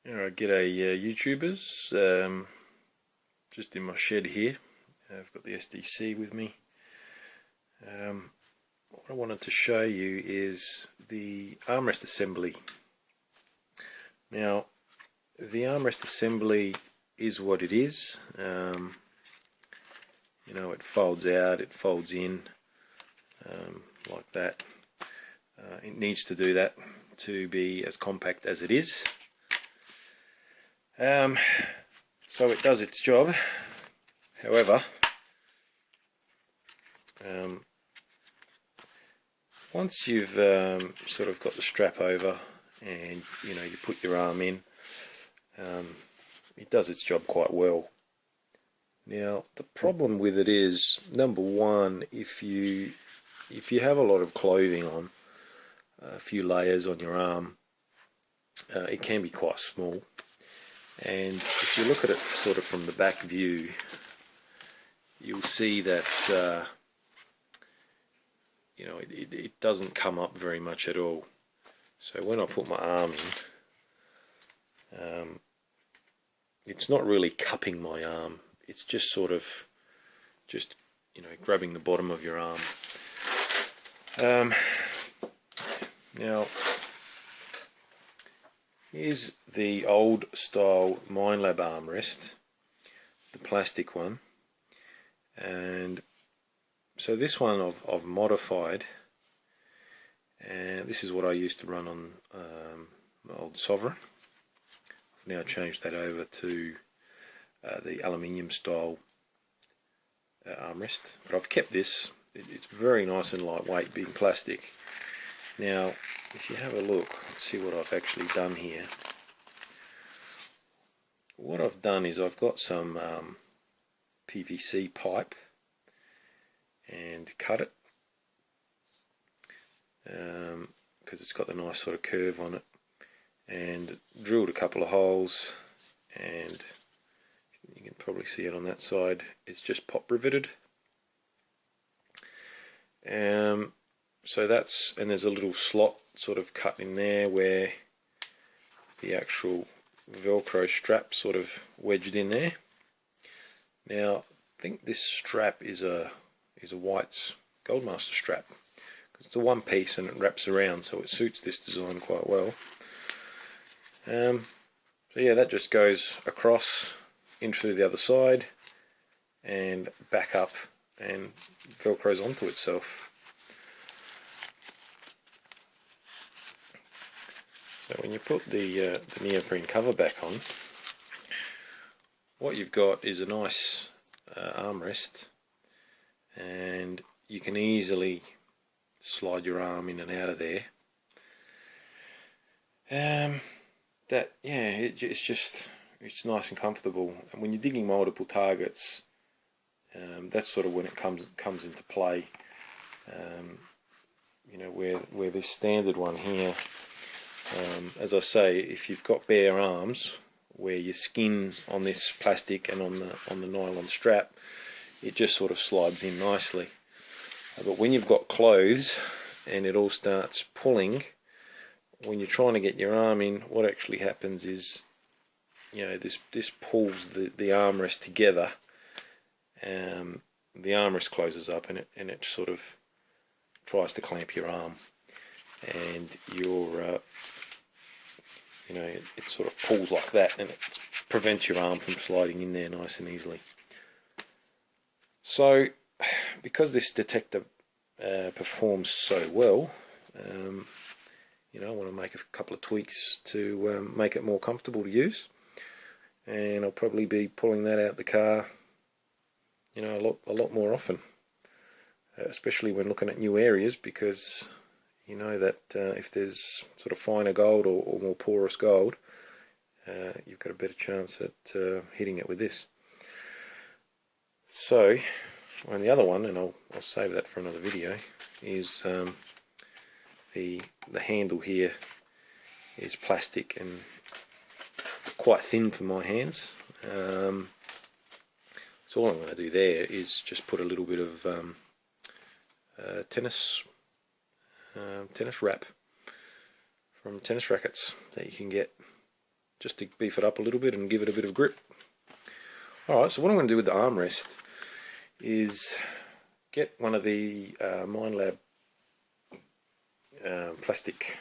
Alright, g'day YouTubers. Just in my shed here. I've got the SDC with me. What I wanted to show you is the armrest assembly. Now, the armrest assembly is what it is. It folds out, it folds in, like that. It needs to do that to be as compact as it is. So it does its job. However, once you've sort of got the strap over and you put your arm in, it does its job quite well. Now the problem with it is, number one, if you have a lot of clothing on, a few layers on your arm, it can be quite small. And if you look at it sort of from the back view, you'll see that it doesn't come up very much at all. So when I put my arm in, it's not really cupping my arm. It's just sort of grabbing the bottom of your arm. Now, here's the old style Minelab armrest, the plastic one, and so this one I've modified, and this is what I used to run on my old Sovereign. I've now changed that over to the aluminium style armrest, but I've kept this. It's very nice and lightweight, being plastic. Now, if you have a look, let's see what I've actually done here. What I've done is I've got some PVC pipe and cut it because it's got the nice sort of curve on it, and drilled a couple of holes, and you can probably see it on that side. It's just pop riveted. So that's, and there's a little slot sort of cut in there where the actual Velcro strap sort of wedged in there. Now I think this strap is a White's Goldmaster strap, because it's a one piece and it wraps around, so it suits this design quite well. So yeah, that just goes across in through the other side and back up and Velcros onto itself. So when you put the neoprene cover back on, what you've got is a nice armrest, and you can easily slide your arm in and out of there. It's nice and comfortable, and when you're digging multiple targets, that's sort of when it comes into play. Where this standard one here, as I say, if you've got bare arms where your skin on this plastic and on the nylon strap, it just sort of slides in nicely. But when you've got clothes and it all starts pulling, when you're trying to get your arm in, what actually happens is, this pulls the armrest together. The armrest closes up and it sort of tries to clamp your arm, and it sort of pulls like that, and it prevents your arm from sliding in there nice and easily. So because this detector performs so well, I want to make a couple of tweaks to make it more comfortable to use, and I'll probably be pulling that out the car a lot more often, especially when looking at new areas, because that if there's sort of finer gold or more porous gold, you've got a better chance at hitting it with this. So on the other one, and I'll save that for another video, is the handle here is plastic and quite thin for my hands. So all I'm going to do there is just put a little bit of tennis wrap from tennis rackets that you can get just to beef it up a little bit and give it a bit of grip. Alright, so what I'm going to do with the armrest is get one of the Minelab plastic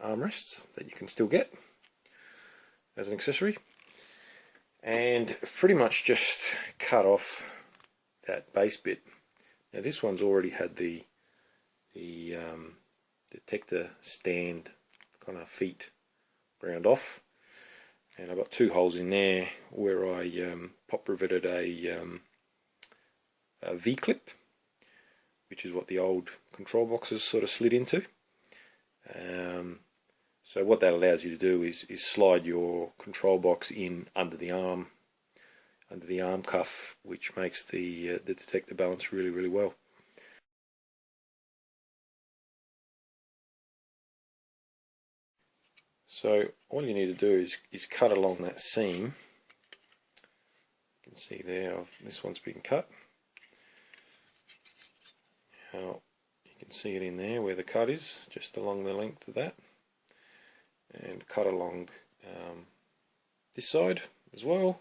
armrests that you can still get as an accessory, and pretty much just cut off that base bit. Now this one's already had the detector stand kind of feet ground off, and I've got two holes in there where I pop riveted a V-clip, which is what the old control boxes sort of slid into. So what that allows you to do is slide your control box in under the arm cuff, which makes the detector balance really well. So all you need to do is cut along that seam. You can see there, this one's been cut. Now you can see it in there where the cut is, just along the length of that, and cut along this side as well.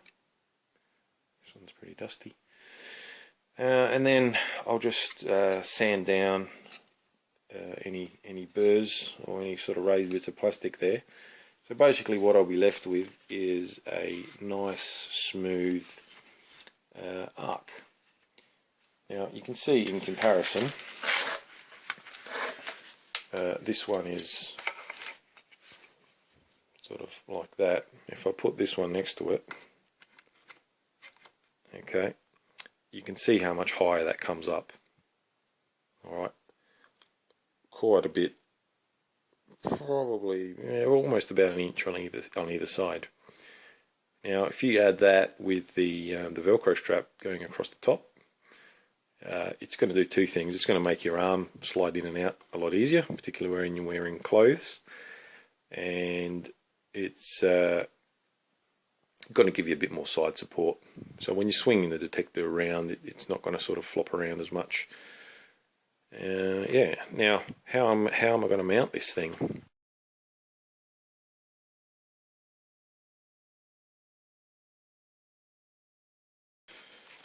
This one's pretty dusty. And then I'll just sand down any burrs or any sort of raised bits of plastic there. So basically what I'll be left with is a nice smooth arc. Now you can see in comparison, this one is sort of like that. If I put this one next to it, okay, you can see how much higher that comes up. Alright, quite a bit, probably almost about an inch on either side. Now if you add that with the Velcro strap going across the top, it's going to do two things. It's going to make your arm slide in and out a lot easier, particularly when you're wearing clothes, and it's going to give you a bit more side support. So when you're swinging the detector around, it's not going to sort of flop around as much. Yeah. Now, how am I going to mount this thing?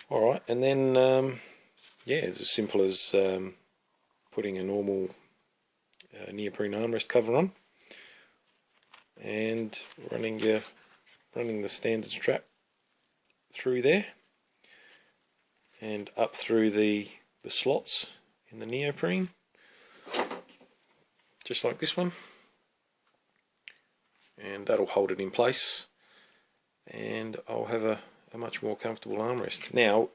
All right, and then yeah, it's as simple as putting a normal neoprene armrest cover on and running the standard strap through there and up through the slots in the neoprene, just like this one, and that'll hold it in place, and I'll have a much more comfortable armrest. Now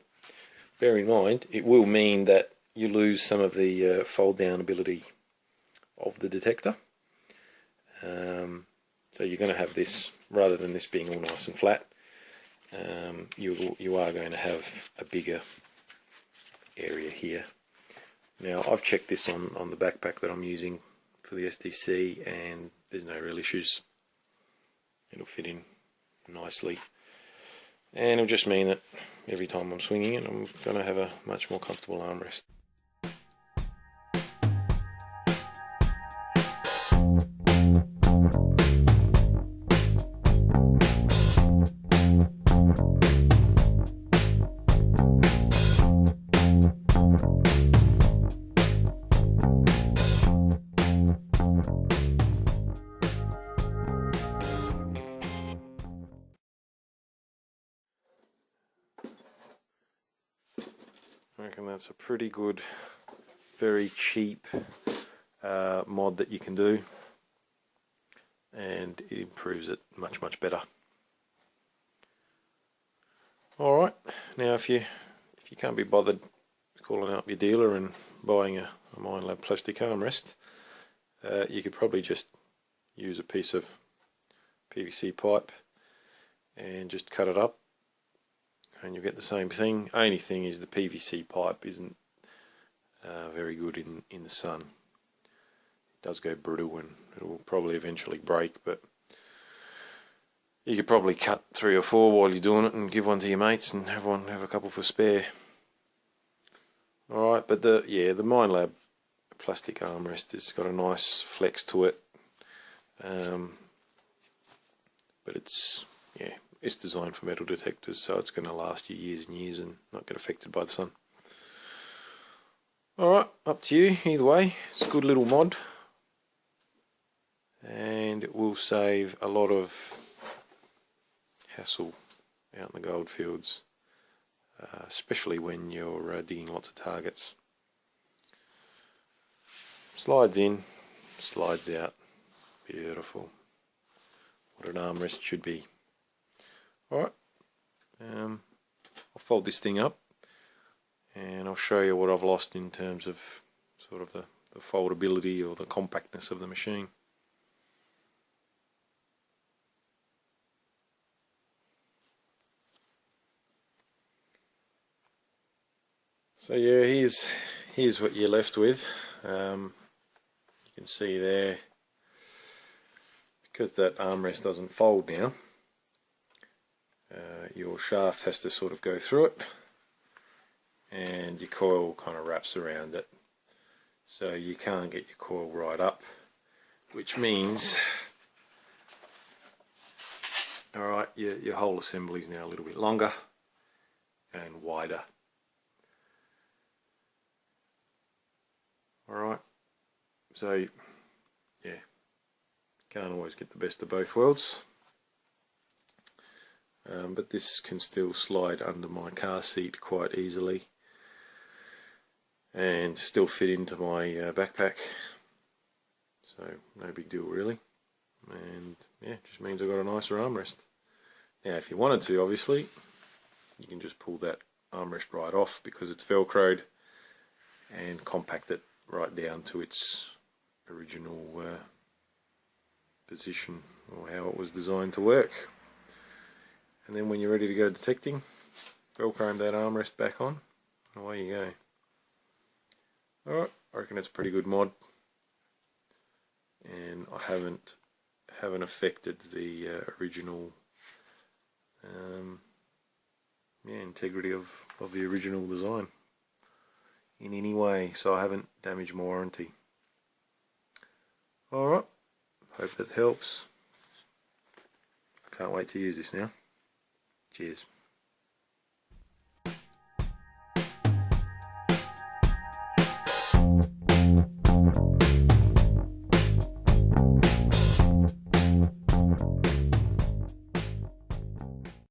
bear in mind, it will mean that you lose some of the fold down ability of the detector, so you're going to have this, rather than this being all nice and flat, you are going to have a bigger area here. Now I've checked this on the backpack that I'm using for the SDC, and there's no real issues. It'll fit in nicely, and it'll just mean that every time I'm swinging it, I'm going to have a much more comfortable armrest. I reckon that's a pretty good, very cheap mod that you can do, and it improves it much better. Alright, now if you can't be bothered calling up your dealer and buying a Minelab plastic armrest, you could probably just use a piece of PVC pipe and just cut it up, and you'll get the same thing. Only thing is the PVC pipe isn't very good in the sun. It does go brittle and it will probably eventually break, but you could probably cut 3 or 4 while you're doing it and give one to your mates and have a couple for spare. Alright, but the Minelab plastic armrest has got a nice flex to it. but it's designed for metal detectors, so it's going to last you years and years and not get affected by the sun. Alright, up to you. Either way, it's a good little mod, and it will save a lot of hassle out in the goldfields, especially when you're digging lots of targets. Slides in, slides out. Beautiful. What an armrest should be. Alright, I'll fold this thing up and I'll show you what I've lost in terms of sort of the foldability or the compactness of the machine. So yeah, here's what you're left with. You can see there, because that armrest doesn't fold now, your shaft has to sort of go through it, and your coil kind of wraps around it, so you can't get your coil right up, which means alright, your whole assembly is now a little bit longer and wider. Alright, so yeah, can't always get the best of both worlds, but this can still slide under my car seat quite easily and still fit into my backpack, so no big deal really. And yeah, just means I've got a nicer armrest. Now if you wanted to, obviously you can just pull that armrest right off because it's velcroed and compact it right down to its original position, or how it was designed to work. And then when you're ready to go detecting, velcro that armrest back on, and away you go. Alright, I reckon it's a pretty good mod, and I haven't affected the original integrity of the original design in any way, so I haven't damaged my warranty. Alright, hope that helps. I can't wait to use this now. Cheers.